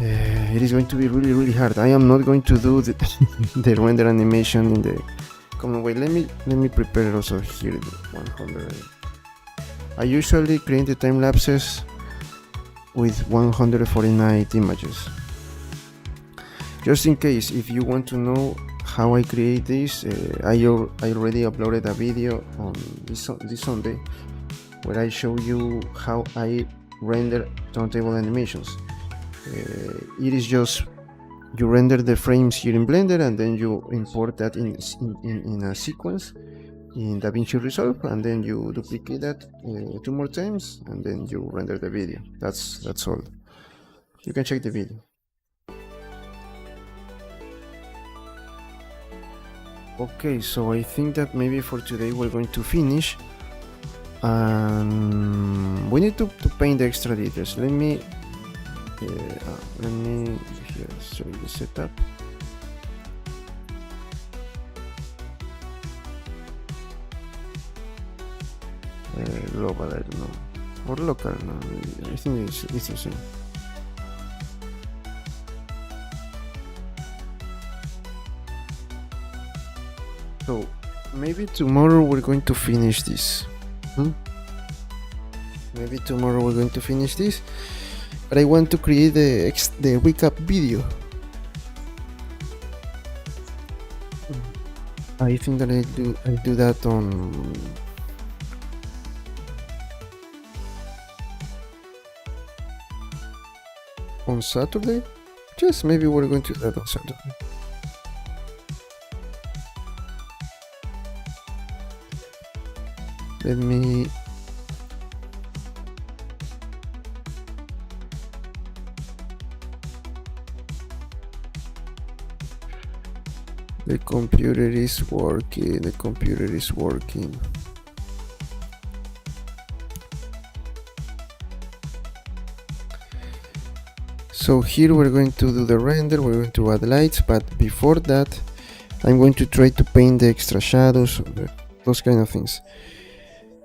It is going to be really hard. I am not going to do the render animation in the common way. Let me prepare also here the 100. I usually create the time lapses with 149 images. Just in case, if you want to know how I create this, I already uploaded a video on this Sunday where I show you how I render turntable animations. It is just you render the frames here in Blender and then you import that in a sequence in DaVinci Resolve, and then you duplicate that 2 more times and then you render the video. That's all. You can check the video. Okay, so I think that maybe for today we're going to finish. We need to paint the extra details. Let me here show you the setup. Global, I don't know, or local. No, I think it's the same. So maybe tomorrow we're going to finish this. Maybe tomorrow we're going to finish this, but I want to create the recap video. I think that I do that on Saturday. Just maybe we're going to do that on Saturday. Let me the computer is working. So here we're going to do the render, we're going to add lights, but before that I'm going to try to paint the extra shadows, those kind of things.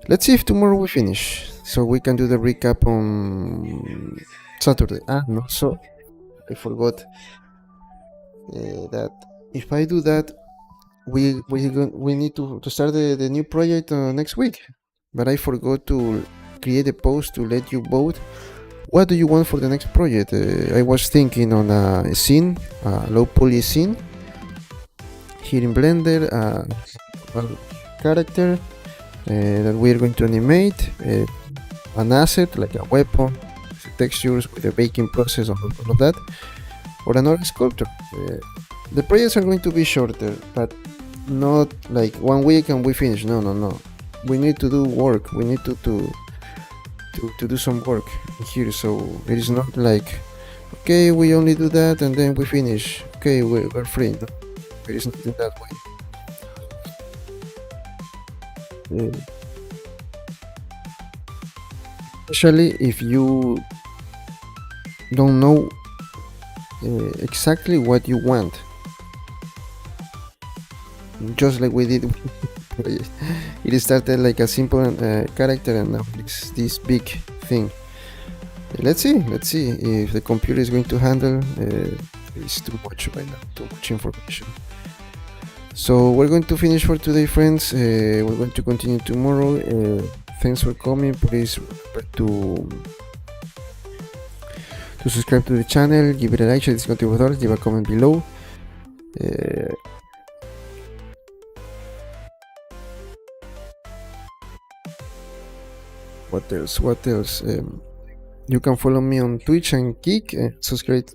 Let's see if tomorrow we finish, so we can do the recap on Saturday. No, so I forgot that if I do that, we need to start the new project next week. But I forgot to create a post to let you vote. What do you want for the next project? I was thinking on a scene, a low poly scene here in Blender, character that we are going to animate, an asset like a weapon, textures with a baking process, all of that, or another sculpture. The projects are going to be shorter, but not like 1 week and we finish. No. We need to do work. We need to do some work here. So it is not like, okay, we only do that and then we finish. Okay, we're free. No, it is not in that way. Especially if you don't know exactly what you want, just like we did. It started like a simple character and now it's this big thing. Let's see if the computer is going to handle. It's too much right now, too much information. So we're going to finish for today, friends. We're going to continue tomorrow. Thanks for coming. Please remember to subscribe to the channel, give it a like, share this content with others, leave a comment below. What else? You can follow me on Twitch and Kik. Subscribe.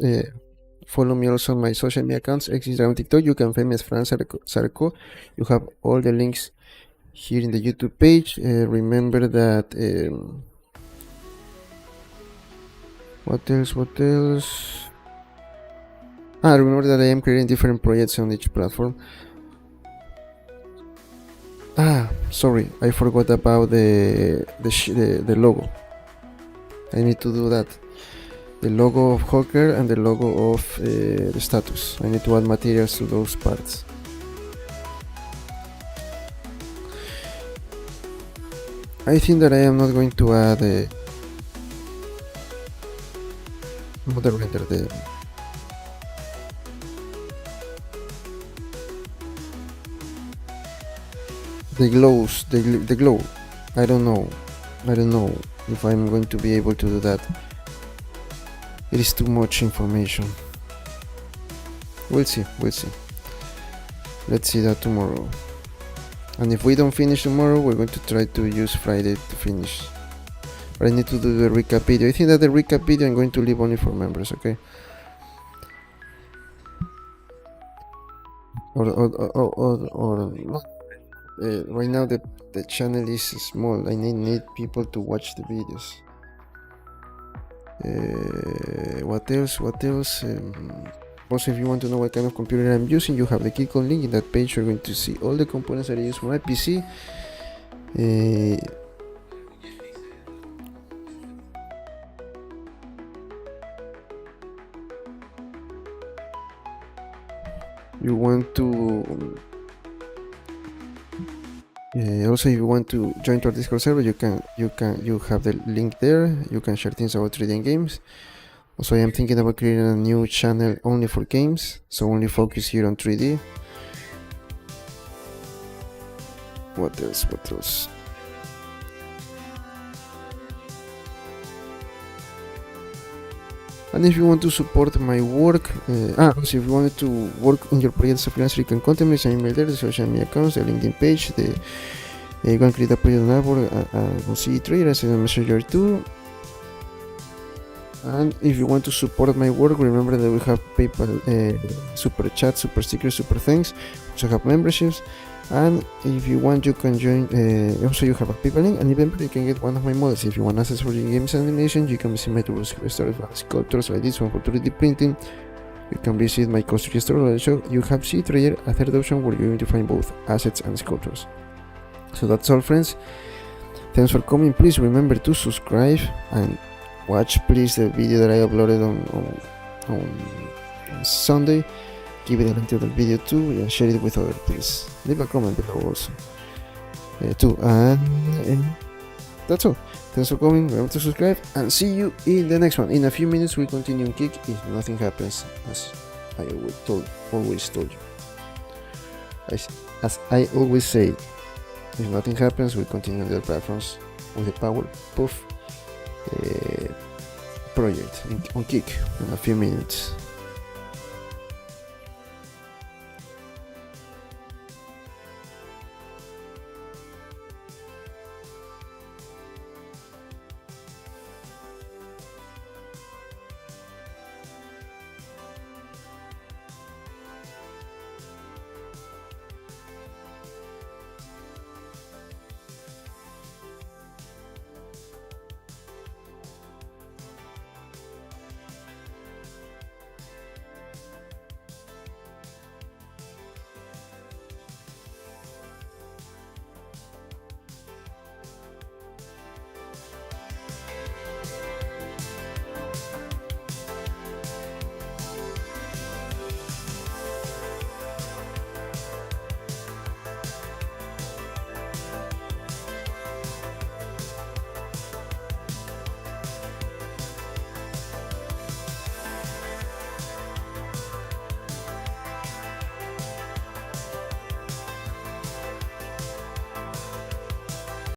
Follow me also on my social media accounts, Instagram, TikTok. You can find me as Fran Sarko. You have all the links here in the YouTube page. Remember that. What else? Remember that I am creating different projects on each platform. Sorry, I forgot about the logo. I need to do that. The logo of Hawkgirl and the logo of the status. I need to add materials to those parts. I think that I am not going to add the render, the glow. I don't know if I'm going to be able to do that. It is too much information. We'll see. Let's see that tomorrow. And if we don't finish tomorrow, we're going to try to use Friday to finish. But I need to do the recap video. I think that the recap video I'm going to leave only for members, okay? Right now the channel is small. I need people to watch the videos. What else? Also, if you want to know what kind of computer I'm using, you have the Geekon link. In that page you're going to see all the components that I use for my PC. You want to also, if you want to join to our Discord server, you have the link there. You can share things about 3D games. Also, I am thinking about creating a new channel only for games, so only focus here on 3D. What else? And if you want to support my work, also if you wanted to work on your project as a freelancer, you can contact me, send email there, the social media accounts, the LinkedIn page, you can create a project on Upwork, on CE Trader, send a messenger too. And if you want to support my work, remember that we have PayPal, super chat, super stickers, super thanks. We also have memberships. And if you want, you can join. Also, you have a PayPal link, and even you can get one of my models. If you want access for your games animation, you can visit my tools store for sculptors like this one for 3D printing. You can visit my costume store. So you have CE Trader, a third option where you're going to find both assets and sculptors. So that's all, friends. Thanks for coming. Please remember to subscribe and watch, please, the video that I uploaded on Sunday. Give it a link to the video too, and share it with others, please. Leave a comment below also too. And that's all. Thanks for coming. Remember to subscribe, and see you in the next one. In a few minutes we'll continue on Kick if nothing happens, as I always told you. As I always say, if nothing happens, we'll continue on the platforms with the Powerpuff project on Kick in a few minutes.